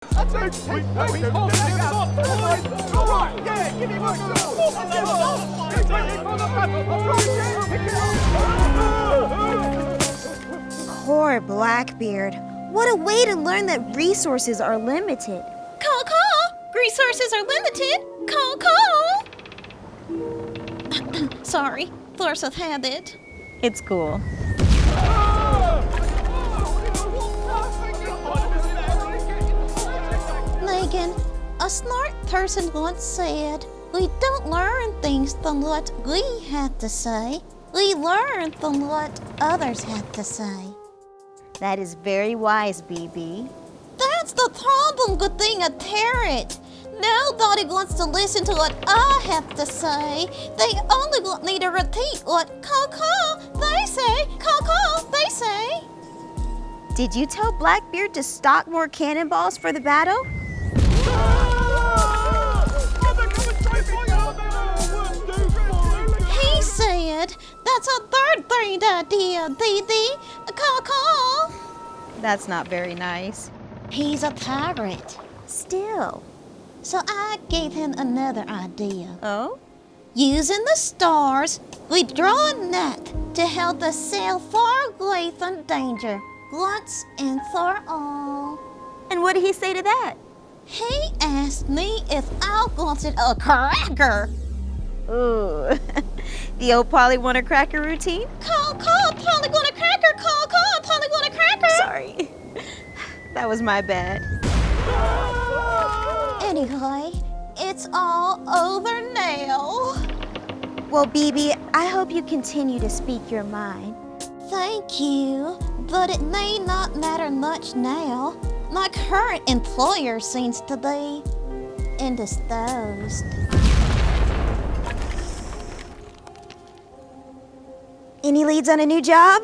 Poor Blackbeard. What a way to learn that resources are limited. Caw-caw! Resources are limited! Caw-caw! Sorry, force of habit. It's cool. Megan, a smart person once said, "We don't learn things from what we have to say. We learn from what others have to say." That is very wise, Bebe. That's the problem with being a parrot. Nobody wants to listen to what I have to say. They only want me to repeat what caw-caw they say, caw-caw they say. Did you tell Blackbeard to stock more cannonballs for the battle? He said, "That's a third-rate idea, Bebe. Caw-caw." That's not very nice. He's a pirate. Still. So I gave him another idea. Oh? Using the stars, we draw a net to help us sail far away from danger, once and for all. And what did he say to that? He asked me if I wanted a cracker. Ooh. The old Polly want a cracker routine? Call, Polly want a cracker, call, Polly want a cracker. Sorry. That was my bad. Anyway, it's all over now. Well, Bebe, I hope you continue to speak your mind. Thank you, but it may not matter much now. My current employer seems to be indisposed. Any leads on a new job?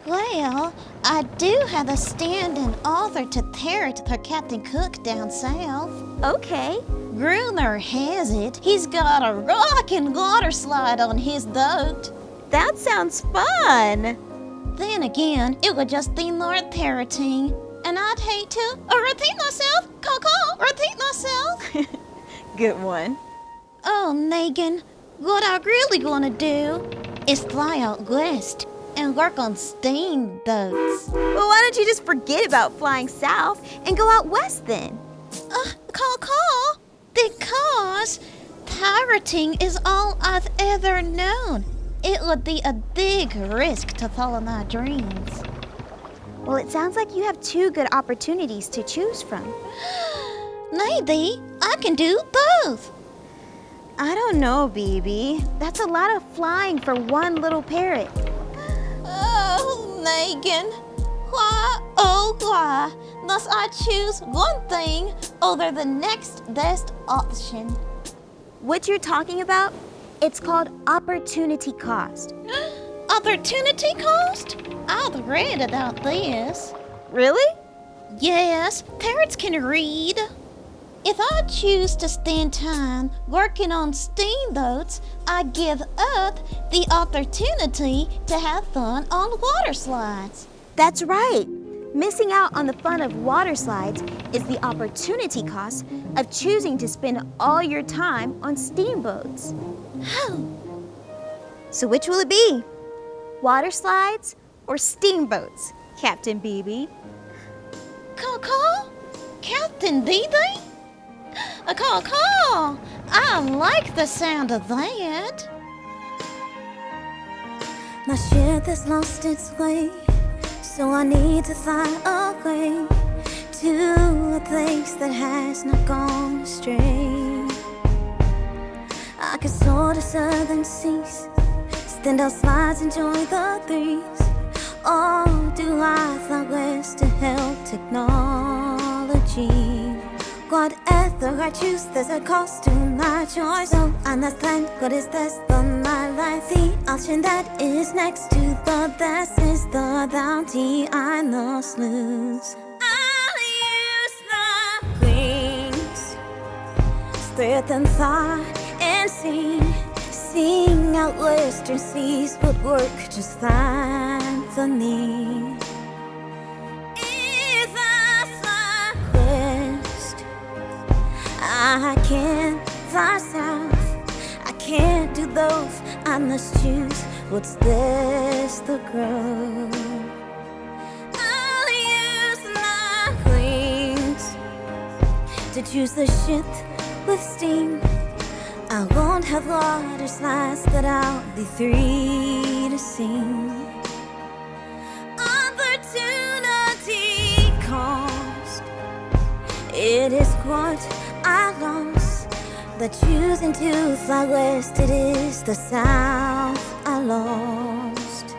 Well, I do have a stand-in author to parrot for Captain Cook down south. Okay. Rumor has it he's got a rockin' water slide on his boat. That sounds fun. Then again, it would just be more parroting. And I'd hate to repeat myself. Caw-caw, repeat myself. Good one. Oh, Megan, what I really want to do is fly out west and work on steamboats. Well, why don't you just forget about flying south and go out west then? Caw-caw, because pirating is all I've ever known. It would be a big risk to follow my dreams. Well, it sounds like you have two good opportunities to choose from. Maybe I can do both. I don't know, Bebe. That's a lot of flying for one little parrot. Oh, Megan, why, oh why, must I choose one thing over the next best option? What you're talking about, it's called opportunity cost. Opportunity cost? I've read about this. Really? Yes, parrots can read. If I choose to spend time working on steamboats, I give up the opportunity to have fun on water slides. That's right. Missing out on the fun of water slides is the opportunity cost of choosing to spend all your time on steamboats. So which will it be? Water slides or steamboats, Captain Bebe? Caw-caw? Captain Bebe? Caw-caw! I like the sound of that. My ship has lost its way, so I need to find a way to a place that has not gone astray. I can soar to southern seas, stand out slides, enjoy the breeze. Or do I fly west to help technology? Whatever I choose, there's a cost to my choice. So I understand what is best for my life. The option that is next to the best is the bounty I must lose. I'll use my wings, spread them far and seeing out western seas would work just fine for me. If I fly I can't fly south, I can't do those. I must choose what's best to grow. I'll use my wings to choose the ship with steam. I won't have water slides that I'll be free to sing. Opportunity cost, it is what I lost. But choosing to fly west, it is the south I lost.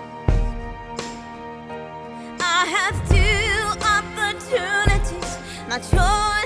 I have two opportunities, my choice